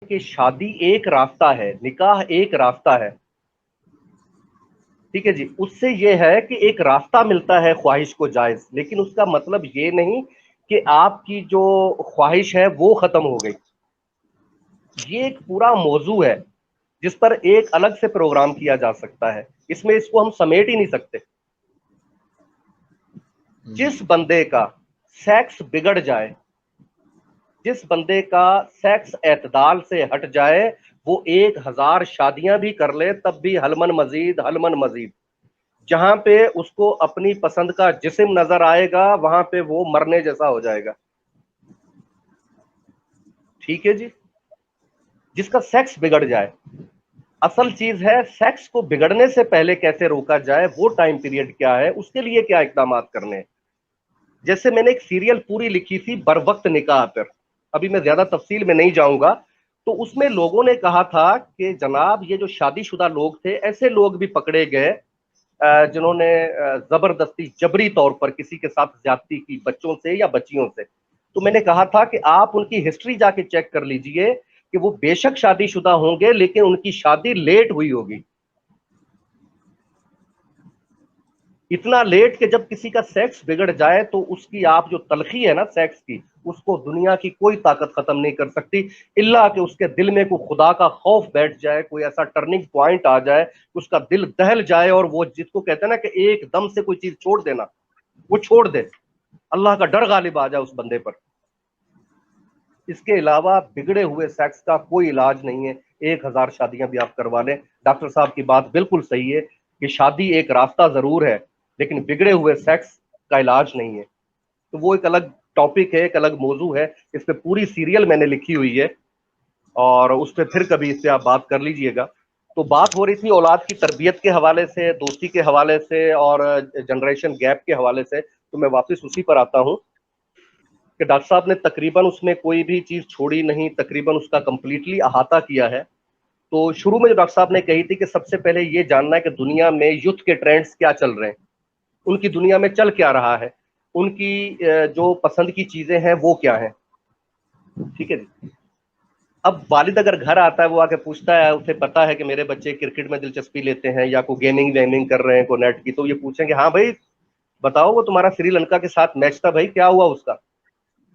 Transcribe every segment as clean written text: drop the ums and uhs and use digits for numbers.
کہ شادی ایک راستہ ہے، نکاح ایک راستہ ہے، ٹھیک ہے جی. اس سے یہ ہے کہ ایک راستہ ملتا ہے خواہش کو جائز، لیکن اس کا مطلب یہ نہیں کہ آپ کی جو خواہش ہے وہ ختم ہو گئی. یہ ایک پورا موضوع ہے جس پر ایک الگ سے پروگرام کیا جا سکتا ہے، اس میں اس کو ہم سمیٹ ہی نہیں سکتے. جس بندے کا سیکس بگڑ جائے، جس بندے کا سیکس اعتدال سے ہٹ جائے، وہ 1000 شادیاں بھی کر لے تب بھی حلمن مزید حلمن مزید. جہاں پہ اس کو اپنی پسند کا جسم نظر آئے گا وہاں پہ وہ مرنے جیسا ہو جائے گا. ٹھیک ہے جی. جس کا سیکس بگڑ جائے، اصل چیز ہے سیکس کو بگڑنے سے پہلے کیسے روکا جائے، وہ ٹائم پیریڈ کیا ہے، اس کے لیے کیا اقدامات کرنے ہیں. جیسے میں نے ایک سیریل پوری لکھی تھی بر وقت نکاح پر، ابھی میں زیادہ تفصیل میں نہیں جاؤں گا. تو اس میں لوگوں نے کہا تھا کہ جناب یہ جو شادی شدہ لوگ تھے، ایسے لوگ بھی پکڑے گئے جنہوں نے زبردستی جبری طور پر کسی کے ساتھ زیادتی کی، بچوں سے یا بچیوں سے. تو میں نے کہا تھا کہ آپ ان کی ہسٹری جا کے چیک کر لیجئے کہ وہ بے شک شادی شدہ ہوں گے لیکن ان کی شادی لیٹ ہوئی ہوگی. اتنا لیٹ کہ جب کسی کا سیکس بگڑ جائے تو اس کی آپ جو تلخی ہے نا سیکس کی، اس کو دنیا کی کوئی طاقت ختم نہیں کر سکتی، الا کہ اس کے دل میں کوئی خدا کا خوف بیٹھ جائے، کوئی ایسا ٹرننگ پوائنٹ آ جائے، اس کا دل دہل جائے اور وہ جس کو کہتے ہیں نا کہ ایک دم سے کوئی چیز چھوڑ دینا، وہ چھوڑ دے، اللہ کا ڈر غالب آ جائے اس بندے پر. اس کے علاوہ بگڑے ہوئے سیکس کا کوئی علاج نہیں ہے. 1000 شادیاں بھی آپ کروا لیں. ڈاکٹر صاحب کی بات بالکل صحیح ہے کہ شادی ایک راستہ ضرور ہے لیکن بگڑے ہوئے سیکس کا علاج نہیں ہے. تو وہ ایک الگ ٹاپک ہے، ایک الگ موضوع ہے، اس پہ پوری سیریل میں نے لکھی ہوئی ہے اور اس پہ پھر کبھی اس سے آپ بات کر لیجئے گا. تو بات ہو رہی تھی اولاد کی تربیت کے حوالے سے، دوستی کے حوالے سے اور جنریشن گیپ کے حوالے سے. تو میں واپس اسی پر آتا ہوں کہ ڈاکٹر صاحب نے تقریباً اس میں کوئی بھی چیز چھوڑی نہیں، تقریباً اس کا کمپلیٹلی احاطہ کیا ہے. تو شروع میں جو ڈاکٹر صاحب نے کہی تھی کہ سب سے پہلے یہ جاننا ہے کہ دنیا میں یوتھ کے ٹرینڈز کیا چل رہے ہیں، ان کی دنیا میں چل کیا رہا ہے، ان کی جو پسند کی چیزیں ہیں وہ کیا ہیں. ٹھیک ہے جی. اب والد اگر گھر آتا ہے، وہ آ کے پوچھتا ہے، اسے پتا ہے کہ میرے بچے کرکٹ میں دلچسپی لیتے ہیں یا کوئی گیمنگ ویمنگ کر رہے ہیں کوئی نیٹ کی، تو یہ پوچھیں کہ ہاں بھائی بتاؤ وہ تمہارا سری لنکا کے ساتھ میچ تھا بھائی، کیا ہوا اس کا.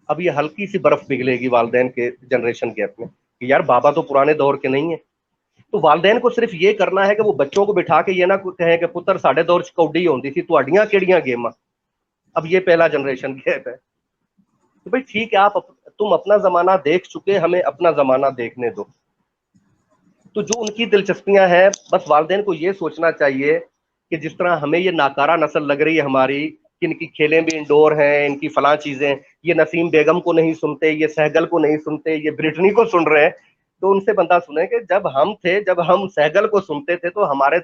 اب یہ ہلکی سی برف پگھلے گی والدین کے جنریشن گیپ میں کہ یار بابا تو پرانے دور کے نہیں ہیں. تو والدین کو صرف یہ کرنا ہے کہ وہ بچوں کو بٹھا کے یہ نہ کہیں کہ پتر ساڈے دور چ کوڈی ہوندی سی تہاڈیاں کیڑیاں گیماں. اب یہ پہلا جنریشن گیپ ہے. تو بھائی ٹھیک ہے، تم اپنا زمانہ دیکھ چکے، ہمیں اپنا زمانہ دیکھنے دو. تو جو ان کی دلچسپیاں ہیں، بس والدین کو یہ سوچنا چاہیے کہ جس طرح ہمیں یہ ناکارہ نسل لگ رہی ہے ہماری کہ ان کی کھیلیں بھی انڈور ہیں، ان کی فلاں چیزیں، یہ نسیم بیگم کو نہیں سنتے، یہ سہگل کو نہیں سنتے، یہ برٹنی کو سن رہے ہیں. تو ان سے بندہ سنیں کہ جب ہم تھے، جب ہم سہگل کو سنتے تھے تو ہمارے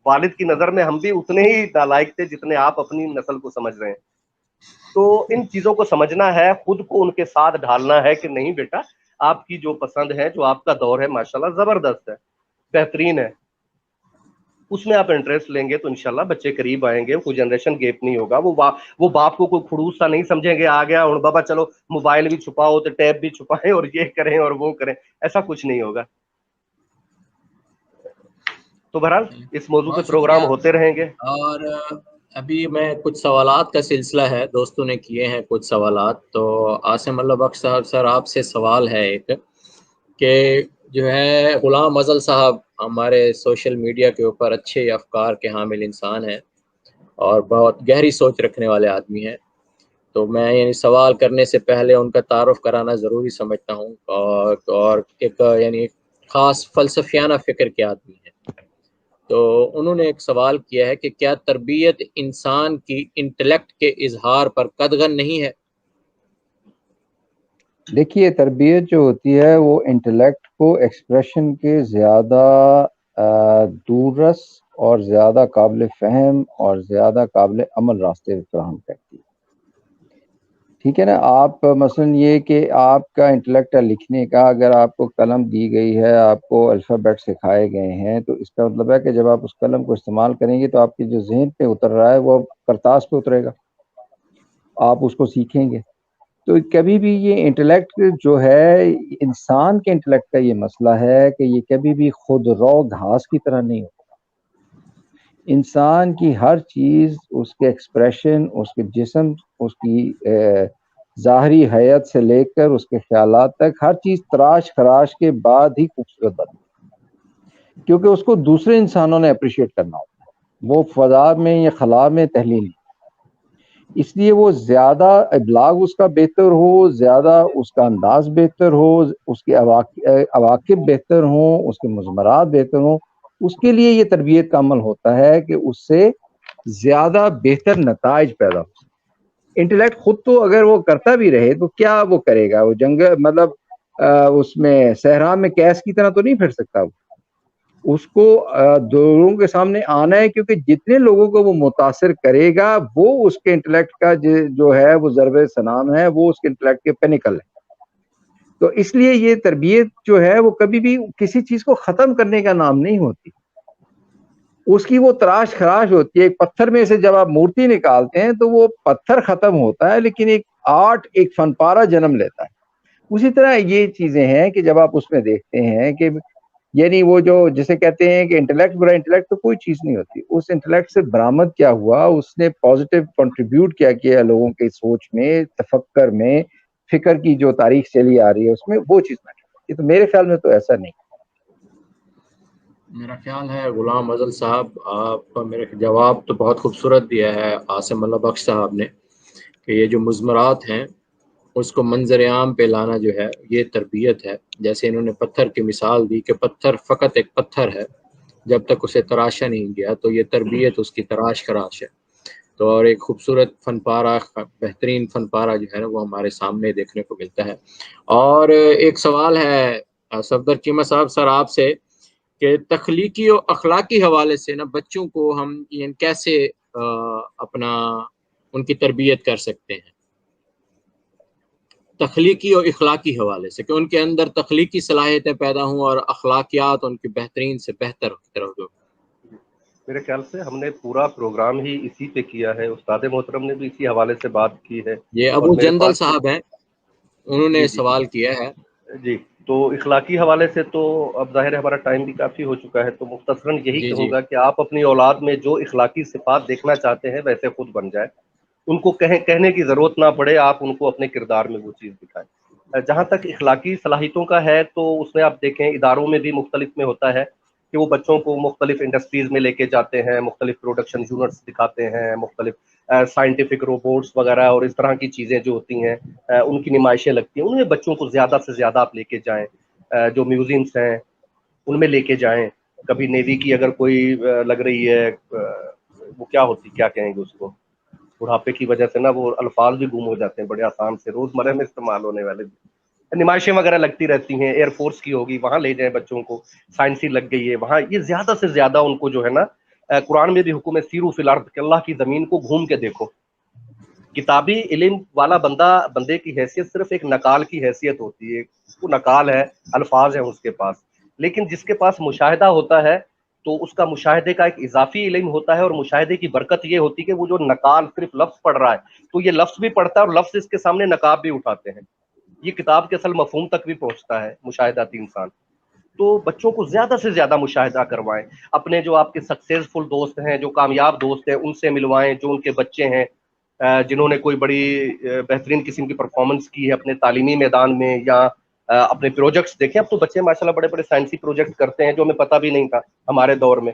والد کی نظر میں ہم بھی اتنے ہی نالائق تھے جتنے آپ اپنی نسل کو سمجھ رہے ہیں. تو ان چیزوں کو سمجھنا ہے، خود کو ان کے ساتھ ڈھالنا ہے کہ نہیں بیٹا آپ کی جو پسند ہے، جو آپ کا دور ہے ماشاءاللہ زبردست ہے، بہترین ہے، اس میں آپ انٹرسٹ لیں گے تو انشاءاللہ بچے قریب آئیں گے، کوئی جنریشن گیپ نہیں ہوگا. وہ باپ کو کوئی خڑوس سا نہیں سمجھیں گے، آ گیا اور بابا چلو موبائل بھی چھپاؤ تو ٹیب بھی چھپائیں اور یہ کریں اور وہ کریں، ایسا کچھ نہیں ہوگا. تو بہرحال اس موضوع پہ بہت شکریہ. پروگرام ہوتے رہیں گے. اور ابھی میں کچھ سوالات کا سلسلہ ہے، دوستوں نے کیے ہیں کچھ سوالات. تو عاصم اللہ بخش صاحب سر آپ سے سوال ہے ایک کہ جو ہے غلام ازل صاحب ہمارے سوشل میڈیا کے اوپر اچھے افکار کے حامل انسان ہیں اور بہت گہری سوچ رکھنے والے آدمی ہیں. تو میں یعنی سوال کرنے سے پہلے ان کا تعارف کرانا ضروری سمجھتا ہوں، اور ایک یعنی خاص فلسفیانہ فکر کے آدمی ہیں. تو انہوں نے ایک سوال کیا ہے کہ کیا تربیت انسان کی انٹلیکٹ کے اظہار پر قدغن نہیں ہے؟ دیکھیے تربیت جو ہوتی ہے وہ انٹلیکٹ کو ایکسپریشن کے زیادہ دورس اور زیادہ قابل فہم اور زیادہ قابل عمل راستے فراہم کرتی ہے. ٹھیک ہے نا. آپ مثلا یہ کہ آپ کا انٹلیکٹ ہے لکھنے کا، اگر آپ کو قلم دی گئی ہے، آپ کو الفابیٹ سکھائے گئے ہیں، تو اس کا مطلب ہے کہ جب آپ اس قلم کو استعمال کریں گے تو آپ کی جو ذہن پہ اتر رہا ہے وہ کرتاس پہ اترے گا، آپ اس کو سیکھیں گے. تو کبھی بھی یہ انٹلیکٹ جو ہے انسان کے انٹلیکٹ کا یہ مسئلہ ہے کہ یہ کبھی بھی خود رو گھاس کی طرح نہیں ہوتا. انسان کی ہر چیز، اس کے ایکسپریشن، اس کے جسم، اس کی ظاہری حیت سے لے کر اس کے خیالات تک، ہر چیز تراش خراش کے بعد ہی خوبصورت بنتی ہے، کیونکہ اس کو دوسرے انسانوں نے اپریشیٹ کرنا ہوتا ہے، وہ فضا میں یا خلا میں تحلیل نہیں. اس لیے وہ زیادہ ابلاغ اس کا بہتر ہو، زیادہ اس کا انداز بہتر ہو، اس کے عواقب بہتر ہوں، اس کے مضمرات بہتر ہوں، اس کے لیے یہ تربیت کا عمل ہوتا ہے کہ اس سے زیادہ بہتر نتائج پیدا ہو. انٹلیکٹ خود تو اگر وہ کرتا بھی رہے تو کیا وہ کرے گا؟ وہ مطلب اس میں صحرا میں کیس کی طرح تو نہیں پھر سکتا. اس کو لوگوں کے سامنے آنا ہے، کیونکہ جتنے لوگوں کو وہ متاثر کرے گا وہ اس کے انٹلیکٹ کا جو ہے وہ ضرب سنام ہے، وہ اس کے انٹلیکٹ کے پینیکل ہے. تو اس لیے یہ تربیت جو ہے وہ کبھی بھی کسی چیز کو ختم کرنے کا نام نہیں ہوتی، اس کی وہ تراش خراش ہوتی ہے. ایک پتھر میں سے جب آپ مورتی نکالتے ہیں تو وہ پتھر ختم ہوتا ہے، لیکن ایک آرٹ، ایک فن پارہ جنم لیتا ہے. اسی طرح یہ چیزیں ہیں کہ جب آپ اس میں دیکھتے ہیں کہ یعنی وہ جو جسے کہتے ہیں کہ انٹلیکٹ برا انٹلیکٹ، تو کوئی چیز نہیں ہوتی. اس انٹلیکٹ سے برآمد کیا ہوا، اس نے پازیٹیو کنٹریبیوٹ کیا کیا لوگوں کی سوچ میں، تفکر میں، فکر کی جو تاریخ چلی آ رہی ہے اس میں، وہ چیز میٹر کرتی ہے. تو میرے خیال میں تو ایسا نہیں. میرا خیال ہے غلام ازل صاحب، آپ میرے جواب تو بہت خوبصورت دیا ہے عاصم اللہ بخش صاحب نے، کہ یہ جو مضمرات ہیں اس کو منظر عام پہ لانا جو ہے یہ تربیت ہے. جیسے انہوں نے پتھر کی مثال دی کہ پتھر فقط ایک پتھر ہے، جب تک اسے تراشا نہیں گیا، تو یہ تربیت اس کی تراش خراش ہے. تو اور ایک خوبصورت فن پارہ، بہترین فن پارہ جو ہے نا وہ ہمارے سامنے دیکھنے کو ملتا ہے. اور ایک سوال ہے صفدر چیمہ صاحب سر آپ سے، کہ تخلیقی اور اخلاقی حوالے سے نا بچوں کو ہم کیسے اپنا ان کی تربیت کر سکتے ہیں تخلیقی اور اخلاقی حوالے سے، کہ ان کے اندر تخلیقی صلاحیتیں پیدا ہوں اور اخلاقیات ان کی بہترین سے بہتر طرف ہو. میرے خیال سے ہم نے پورا پروگرام ہی اسی پہ کیا ہے، استاد محترم نے بھی اسی حوالے سے بات کی ہے. یہ اور ابو میرے جندل پاس صاحب ہیں، انہوں نے جی سوال کیا ہے. جی تو اخلاقی حوالے سے تو اب ظاہر ہے ہمارا ٹائم بھی کافی ہو چکا ہے، تو مختصراً یہی جی کہوں جی گا کہ آپ اپنی اولاد میں جو اخلاقی صفات دیکھنا چاہتے ہیں ویسے خود بن جائے، ان کو کہنے کی ضرورت نہ پڑے، آپ ان کو اپنے کردار میں وہ چیز دکھائیں. جہاں تک اخلاقی صلاحیتوں کا ہے تو اس میں آپ دیکھیں اداروں میں بھی مختلف میں ہوتا ہے کہ وہ بچوں کو مختلف انڈسٹریز میں لے کے جاتے ہیں، مختلف پروڈکشن یونٹس دکھاتے ہیں، مختلف سائنٹیفک روبوٹس وغیرہ اور اس طرح کی چیزیں جو ہوتی ہیں ان کی نمائشیں لگتی ہیں. ان میں بچوں کو زیادہ سے زیادہ آپ لے کے جائیں، جو میوزیمس ہیں ان میں لے کے جائیں. کبھی نیوی کی اگر کوئی لگ رہی ہے، وہ کیا ہوتی، کیا کہیں گے اس کو، بڑھاپے کی وجہ سے نا وہ الفاظ بھی گم ہو جاتے ہیں، بڑے آسان سے روزمرہ میں استعمال ہونے والے نمائشیں وغیرہ لگتی رہتی ہیں. ایئر فورس کی ہوگی، وہاں لے جائیں بچوں کو. سائنسی لگ گئی ہے وہاں، یہ زیادہ سے زیادہ ان کو جو ہے نا، قرآن میں بھی حکم ہے سیرو فی الارض، کہ اللہ کی زمین کو گھوم کے دیکھو. کتابی علم والا بندے کی حیثیت صرف ایک نقال کی حیثیت ہوتی ہے، وہ نقال ہے، الفاظ ہیں اس کے پاس. لیکن جس کے پاس مشاہدہ ہوتا ہے تو اس کا مشاہدے کا ایک اضافی علم ہوتا ہے، اور مشاہدے کی برکت یہ ہوتی ہے کہ وہ جو نقال صرف لفظ پڑھ رہا ہے تو یہ لفظ بھی پڑھتا ہے اور لفظ اس کے سامنے نقاب بھی اٹھاتے ہیں. یہ کتاب کے اصل مفہوم تک بھی پہنچتا ہے مشاہداتی انسان. تو بچوں کو زیادہ سے زیادہ مشاہدہ کروائیں. اپنے جو آپ کے سکسیزفل دوست ہیں، جو کامیاب دوست ہیں، ان سے ملوائیں. جو ان کے بچے ہیں جنہوں نے کوئی بڑی بہترین قسم کی پرفارمنس کی ہے اپنے تعلیمی میدان میں یا اپنے پروجیکٹس دیکھیں. اب تو بچے ماشاءاللہ بڑے بڑے سائنسی پروجیکٹ کرتے ہیں جو ہمیں پتہ بھی نہیں تھا ہمارے دور میں.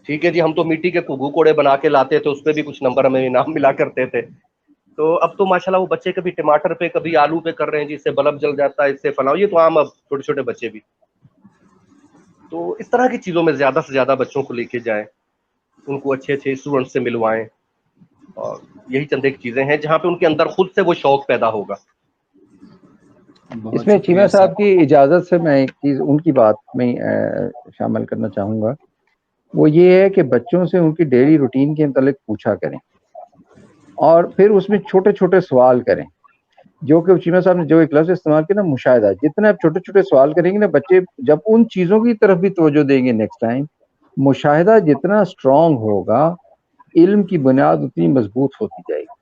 ٹھیک ہے جی، ہم تو مٹی کے گھو کوڑے بنا کے لاتے تھے، اس پہ بھی کچھ نمبر ہمیں انعام ملا کرتے تھے. تو اب تو ماشاءاللہ وہ بچے کبھی ٹماٹر پہ کبھی آلو پہ کر رہے ہیں جی، اس سے بلب جل جاتا ہے، اس سے فلاں. یہ تو عام اب چھوٹے چھوٹے بچے بھی. تو اس طرح کی چیزوں میں زیادہ سے زیادہ بچوں کو لے کے جائیں، ان کو اچھے اچھے اسٹوڈنٹ سے ملوائیں. اور یہی چند ایک چیزیں ہیں جہاں پہ ان کے اندر خود سے وہ شوق پیدا ہوگا. اس میں چیمہ صاحب کی اجازت سے میں ایک چیز ان کی بات میں شامل کرنا چاہوں گا. وہ یہ ہے کہ بچوں سے ان کی ڈیلی روٹین کے متعلق پوچھا کریں، اور پھر اس میں چھوٹے چھوٹے سوال کریں. جو کہ چیمہ صاحب نے جو ایک لفظ استعمال کیا نا، مشاہدہ. جتنے آپ چھوٹے چھوٹے سوال کریں گے نا، بچے جب ان چیزوں کی طرف بھی توجہ دیں گے نیکسٹ ٹائم، مشاہدہ جتنا اسٹرانگ ہوگا، علم کی بنیاد اتنی مضبوط ہوتی جائے گی.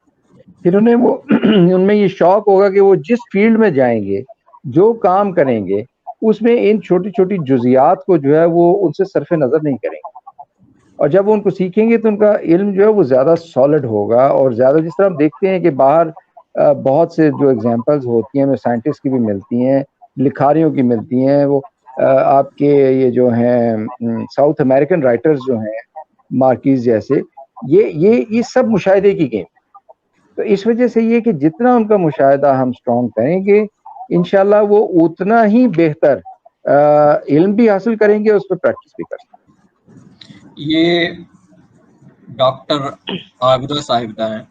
پھر انہیں وہ ان میں یہ شوق ہوگا کہ وہ جس فیلڈ میں جائیں گے، جو کام کریں گے، اس میں ان چھوٹی چھوٹی جزیات کو جو ہے وہ ان سے صرف نظر نہیں کریں گے، اور جب وہ ان کو سیکھیں گے تو ان کا علم جو ہے وہ زیادہ سالڈ ہوگا، اور زیادہ جس طرح ہم دیکھتے ہیں کہ باہر بہت سے جو ایگزامپلز ہوتی ہیں، ہمیں سائنٹسٹ کی بھی ملتی ہیں، لکھاریوں کی ملتی ہیں، وہ آپ کے یہ جو ہیں ساؤتھ امریکن رائٹرز جو ہیں مارکیز جیسے، یہ سب مشاہدے کی گیم. تو اس وجہ سے یہ کہ جتنا ان کا مشاہدہ ہم سٹرونگ کریں گے انشاءاللہ وہ اتنا ہی بہتر علم بھی حاصل کریں گے، اس پہ پریکٹس بھی کر سکیں گے. یہ ڈاکٹر عابدہ صاحبہ ہیں،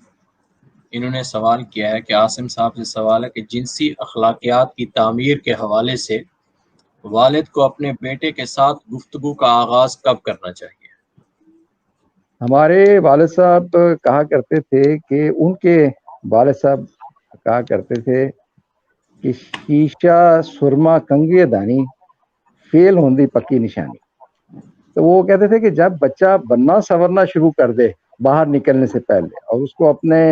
انہوں نے سوال کیا ہے کہ عاصم صاحب سے سوال ہے کہ جنسی اخلاقیات کی تعمیر کے حوالے سے والد کو اپنے بیٹے کے ساتھ گفتگو کا آغاز کب کرنا چاہیے؟ ہمارے والد صاحب کہا کرتے تھے کہ ان کے والد صاحب کہا کرتے تھے کہ شیشہ سرما کنگے دانی فیل ہوندی پکی نشانی. تو وہ کہتے تھے کہ جب بچہ بننا سنورنا شروع کر دے باہر نکلنے سے پہلے، اور اس کو اپنے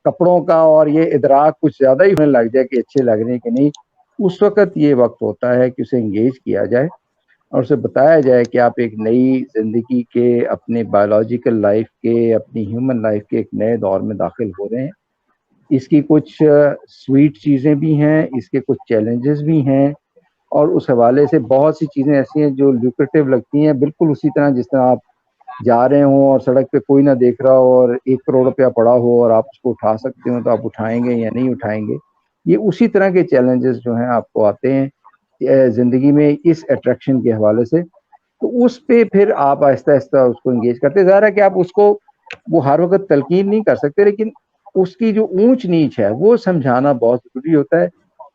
کپڑوں کا اور یہ ادراک کچھ زیادہ ہی ہونے لگ جائے کہ اچھے لگ رہے ہیں کہ نہیں، اس وقت یہ وقت ہوتا ہے کہ اسے انگیج کیا جائے اور اسے بتایا جائے کہ آپ ایک نئی زندگی کے، اپنے بایولوجیکل لائف کے، اپنی ہیومن لائف کے ایک نئے دور میں داخل ہو رہے ہیں. اس کی کچھ سویٹ چیزیں بھی ہیں، اس کے کچھ چیلنجز بھی ہیں، اور اس حوالے سے بہت سی چیزیں ایسی ہیں جو لیوکریٹو لگتی ہیں، بالکل اسی طرح جس طرح آپ جا رہے ہوں اور سڑک پہ کوئی نہ دیکھ رہا ہو اور 1 کروڑ روپیہ پڑا ہو اور آپ اس کو اٹھا سکتے ہو تو آپ اٹھائیں گے یا نہیں اٹھائیں گے. یہ اسی طرح کے چیلنجز جو ہیں آپ کو آتے ہیں زندگی میں اس اٹریکشن کے حوالے سے. تو اس پہ پھر آپ آہستہ آہستہ اس کو انگیج کرتے. ظاہر ہے کہ آپ اس کو وہ ہر وقت تلقین نہیں کر سکتے، لیکن اس کی جو اونچ نیچ ہے وہ سمجھانا بہت ضروری ہوتا ہے،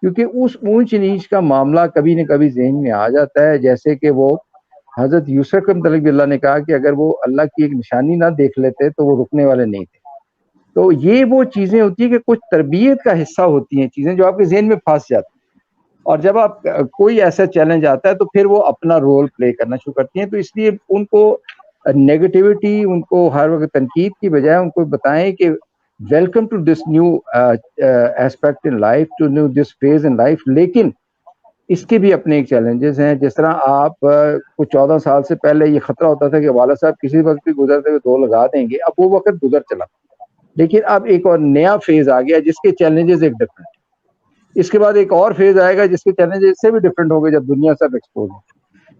کیونکہ اس اونچ نیچ کا معاملہ کبھی نہ کبھی ذہن میں آ جاتا ہے. جیسے کہ وہ حضرت یوسف رحمۃ اللہ نے کہا کہ اگر وہ اللہ کی ایک نشانی نہ دیکھ لیتے تو وہ رکنے والے نہیں تھے. تو یہ وہ چیزیں ہوتی ہیں کہ کچھ تربیت کا حصہ ہوتی ہیں چیزیں جو آپ کے ذہن میں پھنس جاتی ہیں، اور جب آپ کوئی ایسا چیلنج آتا ہے تو پھر وہ اپنا رول پلے کرنا شروع کرتی ہیں. تو اس لیے ان کو نیگیٹیوٹی، ان کو ہر وقت تنقید کی بجائے ان کو بتائیں کہ welcome to this new aspect in life, to new this phase in life, لیکن اس کے بھی اپنے ایک چیلنجز ہیں. جس طرح آپ کو 14 سال سے پہلے یہ خطرہ ہوتا تھا کہ والد صاحب کسی وقت بھی گزرتے ہوئے 2 لگا دیں گے، اب وہ وقت گزر چلا، لیکن اب ایک اور نیا فیز آ گیا جس کے چیلنجز ایک ڈفرنٹ. اس کے بعد ایک اور فیز آئے گا جس کے چیلنجز اس سے بھی ڈفرنٹ ہوں گے جب دنیا سب ایکسپوز ہو.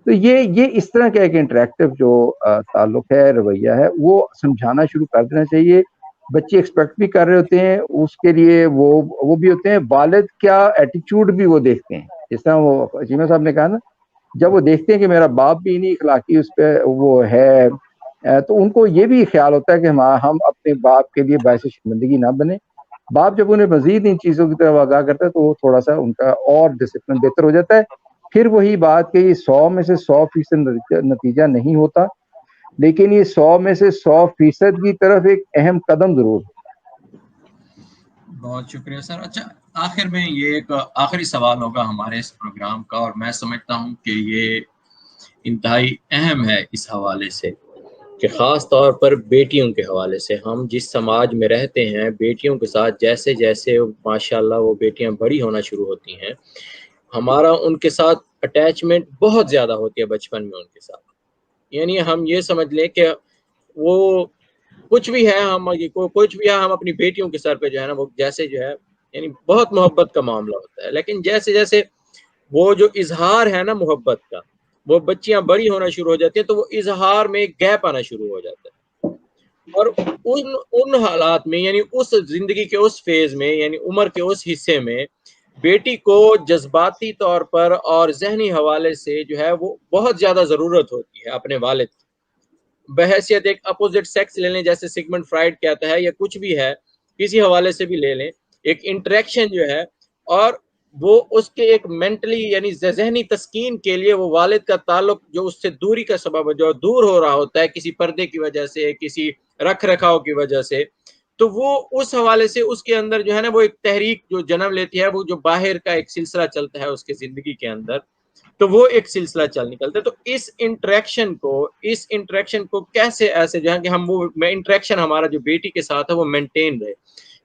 تو یہ اس طرح کا ایک انٹریکٹیو جو تعلق ہے، رویہ ہے، وہ سمجھانا شروع کر دینا چاہیے. بچے ایکسپیکٹ بھی کر رہے ہوتے ہیں، اس کے لیے وہ بھی ہوتے ہیں، والد کیا ایٹیچیوڈ بھی وہ دیکھتے ہیں. جس طرح وہ چیمہ صاحب نے کہا نا، جب وہ دیکھتے ہیں کہ میرا باپ بھی نہیں اخلاقی اس پہ وہ ہے، تو ان کو یہ بھی خیال ہوتا ہے کہ ہم اپنے باپ کے لیے باعث شرمندگی نہ بنے. باپ جب انہیں مزید ان چیزوں کی طرف آگاہ کرتا ہے تو وہ تھوڑا سا ان کا اور ڈسپلن بہتر ہو جاتا ہے. پھر وہی بات کہ یہ 100 میں سے 100% نتیجہ نہیں ہوتا، لیکن یہ 100 میں سے 100% کی طرف ایک اہم قدم ضرور ہے. بہت شکریہ سر. اچھا، آخر میں یہ ایک آخری سوال ہوگا ہمارے اس پروگرام کا، اور میں سمجھتا ہوں کہ یہ انتہائی اہم ہے اس حوالے سے کہ خاص طور پر بیٹیوں کے حوالے سے. ہم جس سماج میں رہتے ہیں، بیٹیوں کے ساتھ جیسے جیسے ماشاءاللہ وہ بیٹیاں بڑی ہونا شروع ہوتی ہیں، ہمارا ان کے ساتھ اٹیچمنٹ بہت زیادہ ہوتی ہے بچپن میں ان کے ساتھ. یعنی ہم یہ سمجھ لیں کہ وہ کچھ بھی ہے، ہم اپنی بیٹیوں کے سر پہ جو ہے نا وہ جیسے جو ہے یعنی بہت محبت کا معاملہ ہوتا ہے. لیکن جیسے جیسے وہ جو اظہار ہے نا محبت کا، وہ بچیاں بڑی ہونا شروع ہو جاتی ہیں تو وہ اظہار میں ایک گیپ آنا شروع ہو جاتا ہے. اور ان حالات میں، یعنی اس زندگی کے اس فیز میں، یعنی عمر کے اس حصے میں بیٹی کو جذباتی طور پر اور ذہنی حوالے سے جو ہے وہ بہت زیادہ ضرورت ہوتی ہے اپنے والد کی. بحیثیت ایک اپوزٹ سیکس لے لیں، جیسے سگمنڈ فرائڈ کہتا ہے، یا کچھ بھی ہے کسی حوالے سے بھی لے لیں، ایک انٹریکشن جو ہے، اور وہ اس کے ایک مینٹلی یعنی ذہنی تسکین کے لیے وہ والد کا تعلق جو اس سے دوری کا سبب جو دور ہو رہا ہوتا ہے کسی پردے کی وجہ سے، کسی رکھ رکھاؤ کی وجہ سے، تو وہ اس حوالے سے اس کے اندر جو ہے نا وہ ایک تحریک جو جنم لیتی ہے، وہ جو باہر کا ایک سلسلہ چلتا ہے اس کے زندگی کے اندر، تو وہ ایک سلسلہ چل نکلتا ہے. تو اس انٹریکشن کو کیسے ایسے جو ہے کہ ہم وہ انٹریکشن ہمارا جو بیٹی کے ساتھ ہے وہ مینٹین رہے.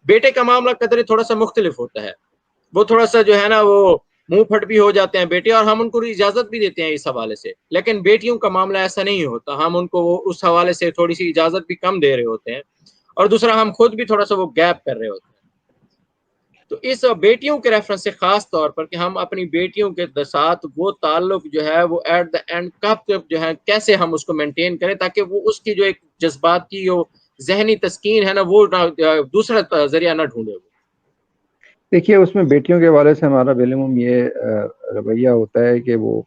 بیٹے کا معاملہ قدرے تھوڑا سا مختلف ہوتا ہے, وہ تھوڑا سا جو ہے نا وہ منہ پھٹ بھی ہو جاتے ہیں بیٹے, اور ہم ان کو اجازت بھی دیتے ہیں اس حوالے سے. لیکن بیٹیوں کا معاملہ ایسا نہیں ہوتا, ہم ان کو اس حوالے سے تھوڑی سی اجازت بھی کم دے رہے ہوتے ہیں, اور دوسرا ہم خود بھی تھوڑا سا وہ گیپ کر رہے ہوتے ہیں. تو اس بیٹیوں کے ریفرنس سے خاص طور پر کہ ہم اپنی بیٹیوں کے ساتھ وہ تعلق جو ہے وہ ایٹ دا اینڈ کب جو ہے کیسے ہم اس کو مینٹین کریں, تاکہ وہ اس کی جو ایک جذبات کی جو ذہنی تسکین ہے نا وہ دوسرا ذریعہ نہ ڈھونڈے. دیکھیے اس میں بیٹیوں کے حوالے سے ہمارا بالعموم یہ رویہ ہوتا ہے کہ وہ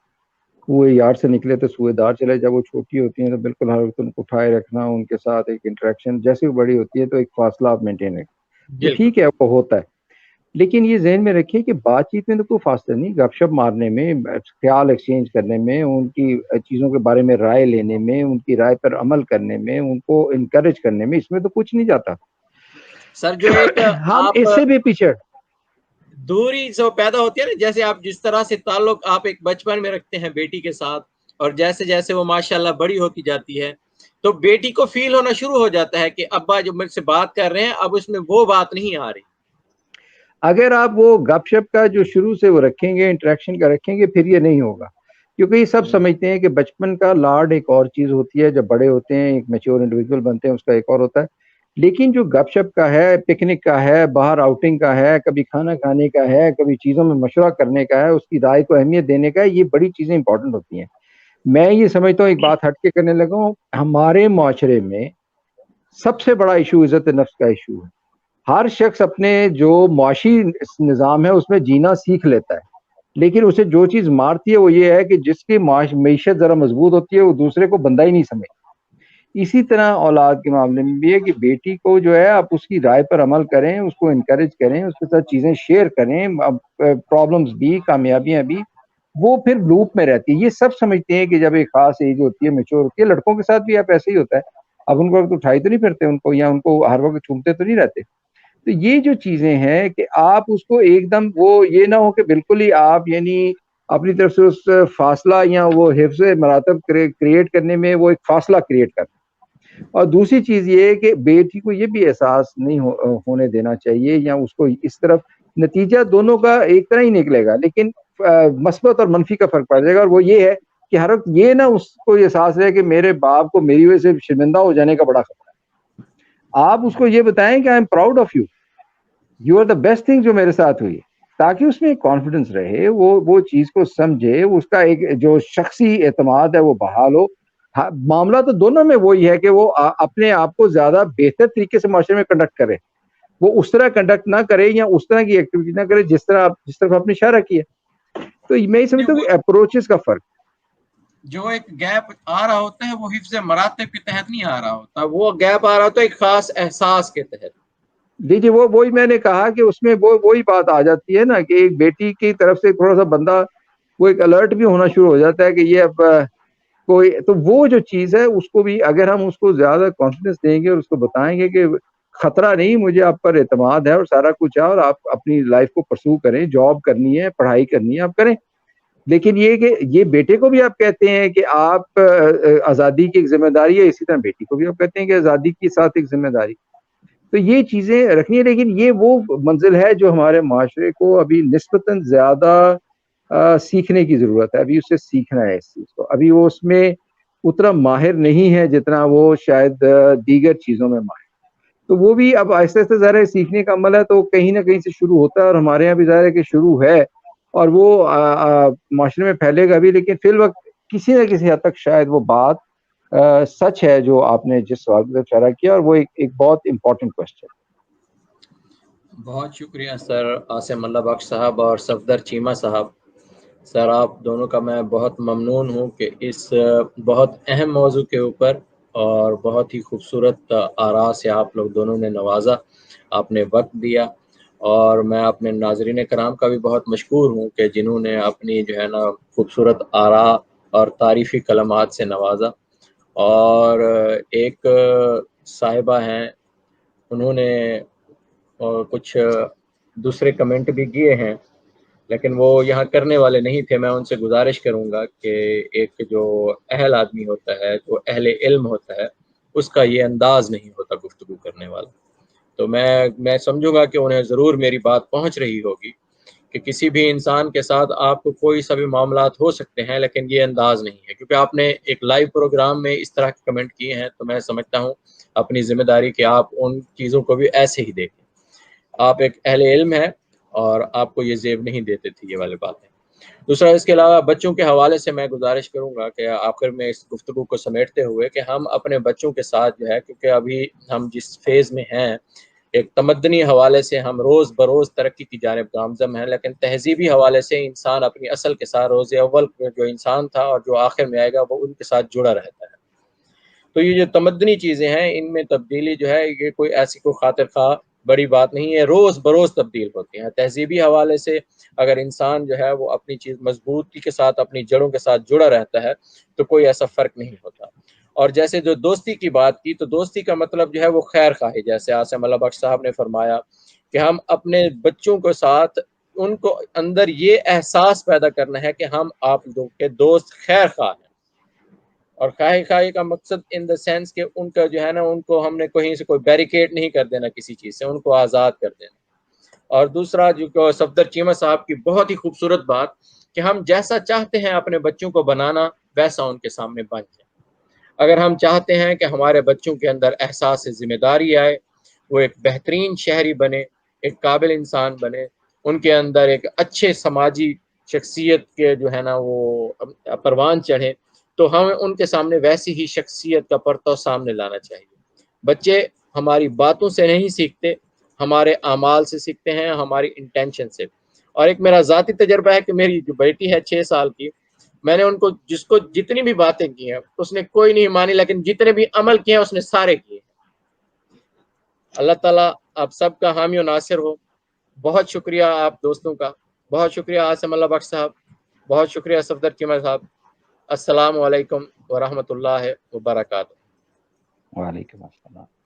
کنویں یار سے نکلے تو سوئے دار چلے. جب وہ چھوٹی ہوتی ہیں تو بالکل ہر وقت ان کو اٹھائے رکھنا, ان کے ساتھ ایک انٹریکشن, جیسے وہ بڑی ہوتی ہے تو ایک فاصلہ آپ مینٹین رکھیں تو ٹھیک ہے وہ ہوتا ہے. لیکن یہ ذہن میں رکھیے کہ بات چیت میں تو کوئی فاصلہ نہیں, گپ شپ مارنے میں, خیال ایکسچینج کرنے میں, ان کی چیزوں کے بارے میں رائے لینے میں, ان کی رائے پر عمل کرنے میں, ان کو انکریج کرنے میں, اس میں تو کچھ نہیں جاتا. سر جو ایک ہم آپ اس سے بھی پیچھے دوری جو پیدا ہوتی ہے نا, جیسے آپ جس طرح سے تعلق آپ ایک بچپن میں رکھتے ہیں بیٹی کے ساتھ, اور جیسے جیسے وہ ماشاءاللہ بڑی ہوتی جاتی ہے تو بیٹی کو فیل ہونا شروع ہو جاتا ہے کہ ابا جو مجھ سے بات کر رہے ہیں اب اس میں وہ بات نہیں آ رہی. اگر آپ وہ گپ شپ کا جو شروع سے وہ رکھیں گے, انٹریکشن کا رکھیں گے, پھر یہ نہیں ہوگا. کیونکہ یہ سب سمجھتے ہیں کہ بچپن کا لاڈ ایک اور چیز ہوتی ہے, جب بڑے ہوتے ہیں ایک میچور انڈیویجول بنتے ہیں اس کا ایک اور ہوتا ہے. لیکن جو گپ شپ کا ہے, پکنک کا ہے, باہر آؤٹنگ کا ہے, کبھی کھانا کھانے کا ہے, کبھی چیزوں میں مشورہ کرنے کا ہے, اس کی رائے کو اہمیت دینے کا ہے, یہ بڑی چیزیں امپورٹنٹ ہوتی ہیں. میں یہ سمجھتا ہوں, ایک بات ہٹ کے کرنے لگا ہوں, ہمارے معاشرے میں سب سے بڑا ایشو عزت نفس کا ایشو ہے. ہر شخص اپنے جو معاشی نظام ہے اس میں جینا سیکھ لیتا ہے, لیکن اسے جو چیز مارتی ہے وہ یہ ہے کہ جس کی معیشت ذرا مضبوط ہوتی ہے وہ دوسرے کو بندہ ہی نہیں سمجھتا. اسی طرح اولاد کے معاملے میں بھی ہے کہ بیٹی کو جو ہے آپ اس کی رائے پر عمل کریں, اس کو انکریج کریں, اس کے ساتھ چیزیں شیئر کریں, پرابلمز بھی کامیابیاں بھی, وہ پھر لوپ میں رہتی ہے. یہ سب سمجھتے ہیں کہ جب ایک خاص ایج ہوتی ہے, میچور ہوتی ہے, لڑکوں کے ساتھ بھی آپ ایسے ہی ہوتا ہے, اب ان کو اٹھائی تو نہیں پھرتے ان کو, یا ان کو ہر وقت چومتے تو نہیں رہتے. تو یہ جو چیزیں ہیں کہ آپ اس کو ایک دم وہ یہ نہ ہو کہ بالکل ہی آپ یعنی اپنی طرف سے اس فاصلہ یا وہ حفظ مراتب کریٹ کرنے میں وہ ایک فاصلہ کریٹ کرنا. اور دوسری چیز یہ ہے کہ بیٹی کو یہ بھی احساس نہیں ہونے دینا چاہیے, یا اس کو اس طرف نتیجہ دونوں کا ایک طرح ہی نکلے گا, لیکن مثبت اور منفی کا فرق پڑ جائے گا. اور وہ یہ ہے کہ ہر وقت یہ نہ اس کو احساس رہے کہ میرے باپ کو میری وجہ سے شرمندہ ہو جانے کا بڑا خطرہ ہے. آپ اس کو یہ بتائیں کہ I am proud of you, you are the best thing جو میرے ساتھ ہوئی, تاکہ اس میں کانفیڈنس رہے, وہ چیز کو سمجھے, اس کا ایک جو شخصی اعتماد ہے وہ بحال ہو. معاملہ تو دونوں میں وہی ہے کہ وہ اپنے آپ کو زیادہ بہتر طریقے سے معاشرے میں کنڈکٹ کرے, وہ اس طرح کنڈکٹ نہ کرے یا اس طرح کی ایکٹیویٹی نہ کرے جس طرف آپ نے اشارہ کیا. تو میں یہ سمجھتا ہوں کہ اپروچز کا فرق, جو ایک گیپ آ رہا ہوتا ہے وہ حفظ مراتب کے تحت نہیں آ رہا ہوتا, وہ گیپ آ رہا ہوتا ہے ایک خاص احساس کے تحت. دیکھیے وہی میں نے کہا کہ اس میں وہی بات آ جاتی ہے نا کہ ایک بیٹی کی طرف سے تھوڑا سا بندہ وہ ایک الرٹ بھی ہونا شروع ہو جاتا ہے کہ یہ اب کوئی, تو وہ جو چیز ہے اس کو بھی اگر ہم اس کو زیادہ کانفیڈنس دیں گے اور اس کو بتائیں گے کہ خطرہ نہیں, مجھے آپ پر اعتماد ہے اور سارا کچھ ہے, اور آپ اپنی لائف کو پرسو کریں, جاب کرنی ہے, پڑھائی کرنی ہے, آپ کریں. لیکن یہ کہ یہ بیٹے کو بھی آپ کہتے ہیں کہ آپ آزادی کی ایک ذمہ داری ہے, اسی طرح بیٹی کو بھی آپ کہتے ہیں کہ آزادی کے ساتھ ایک ذمہ داری. تو یہ چیزیں رکھنی ہے, لیکن یہ وہ منزل ہے جو ہمارے معاشرے کو ابھی نسبتاً زیادہ سیکھنے کی ضرورت ہے. ابھی اسے سیکھنا ہے اس چیز کو, ابھی وہ اس میں اتنا ماہر نہیں ہے جتنا وہ شاید دیگر چیزوں میں ماہر. تو وہ بھی اب آہستہ آہستہ ظاہر ہے سیکھنے کا عمل ہے, تو کہیں نہ کہیں سے شروع ہوتا ہے, اور ہمارے یہاں بھی ظاہر ہے کہ شروع ہے, اور وہ معاشرے میں پھیلے گا بھی. لیکن فی الوقت کسی نہ کسی حد تک شاید وہ بات سچ ہے جو آپ نے جس سوال پر اشارہ کیا, اور وہ ایک بہت امپورٹنٹ کوشچن. بہت شکریہ سر عاصم اللہ بخش صاحب اور صفدر چیمہ صاحب. سر آپ دونوں کا میں بہت ممنون ہوں کہ اس بہت اہم موضوع کے اوپر اور بہت ہی خوبصورت آراء سے آپ لوگ دونوں نے نوازا, آپ نے وقت دیا. اور میں اپنے ناظرین کرام کا بھی بہت مشکور ہوں کہ جنہوں نے اپنی جو ہے نا خوبصورت آراء اور تعریفی کلمات سے نوازا. اور ایک صاحبہ ہیں, انہوں نے کچھ دوسرے کمنٹ بھی کیے ہیں, لیکن وہ یہاں کرنے والے نہیں تھے. میں ان سے گزارش کروں گا کہ ایک جو اہل آدمی ہوتا ہے, جو اہل علم ہوتا ہے, اس کا یہ انداز نہیں ہوتا گفتگو کرنے والا. تو میں سمجھوں گا کہ انہیں ضرور میری بات پہنچ رہی ہوگی کہ کسی بھی انسان کے ساتھ آپ کو کوئی سا بھی معاملات ہو سکتے ہیں, لیکن یہ انداز نہیں ہے. کیونکہ آپ نے ایک لائیو پروگرام میں اس طرح کے کمنٹ کیے ہیں, تو میں سمجھتا ہوں اپنی ذمہ داری کہ آپ ان چیزوں کو بھی ایسے ہی دیکھیں. آپ ایک اہل علم ہیں اور آپ کو یہ زیب نہیں دیتے تھے یہ والی باتیں. دوسرا, اس کے علاوہ بچوں کے حوالے سے میں گزارش کروں گا کہ آخر میں اس گفتگو کو سمیٹتے ہوئے کہ ہم اپنے بچوں کے ساتھ جو ہے, کیونکہ ابھی ہم جس فیز میں ہیں, ایک تمدنی حوالے سے ہم روز بروز ترقی کی جانب گامزن ہیں, لیکن تہذیبی حوالے سے انسان اپنی اصل کے ساتھ روز اول جو انسان تھا اور جو آخر میں آئے گا وہ ان کے ساتھ جڑا رہتا ہے. تو یہ جو تمدنی چیزیں ہیں, ان میں تبدیلی جو ہے یہ کوئی ایسی کوئی خاطر خواہ بڑی بات نہیں ہے, روز بروز تبدیل ہوتی ہیں. تہذیبی حوالے سے اگر انسان جو ہے وہ اپنی چیز مضبوطی کے ساتھ اپنی جڑوں کے ساتھ جڑا رہتا ہے تو کوئی ایسا فرق نہیں ہوتا. اور جیسے جو دوستی کی بات کی, تو دوستی کا مطلب جو ہے وہ خیر خواہی, جیسے عاصم اللہ بخش صاحب نے فرمایا کہ ہم اپنے بچوں کے ساتھ ان کو اندر یہ احساس پیدا کرنا ہے کہ ہم آپ لوگوں کے دوست خیر خواہ ہیں. اور خواہی کا مقصد ان دا سینس کہ ان کا جو ہے نا, ان کو ہم نے کہیں سے کوئی بیریکیڈ نہیں کر دینا کسی چیز سے, ان کو آزاد کر دینا. اور دوسرا جو صفدر چیمہ صاحب کی بہت ہی خوبصورت بات کہ ہم جیسا چاہتے ہیں اپنے بچوں کو بنانا ویسا ان کے سامنے بن جائے. اگر ہم چاہتے ہیں کہ ہمارے بچوں کے اندر احساس ذمہ داری آئے, وہ ایک بہترین شہری بنے, ایک قابل انسان بنے, ان کے اندر ایک اچھے سماجی شخصیت کے جو ہے نا وہ پروان چڑھے, تو ہمیں ان کے سامنے ویسی ہی شخصیت کا پرتو سامنے لانا چاہیے. بچے ہماری باتوں سے نہیں سیکھتے, ہمارے اعمال سے سیکھتے ہیں, ہماری انٹینشن سے. اور ایک میرا ذاتی تجربہ ہے کہ میری جو بیٹی ہے 6 سال کی, میں نے ان کو جتنی بھی باتیں کی ہیں اس نے کوئی نہیں مانی, لیکن جتنے بھی عمل کیے ہیں اس نے سارے کیے. اللہ تعالیٰ آپ سب کا حامی و ناصر ہو. بہت شکریہ آپ دوستوں کا, بہت شکریہ عاصم اللہ بخش صاحب, بہت شکریہ صفدر چیمہ صاحب. السلام علیکم ورحمۃ اللہ وبرکاتہ. وعلیکم السلام.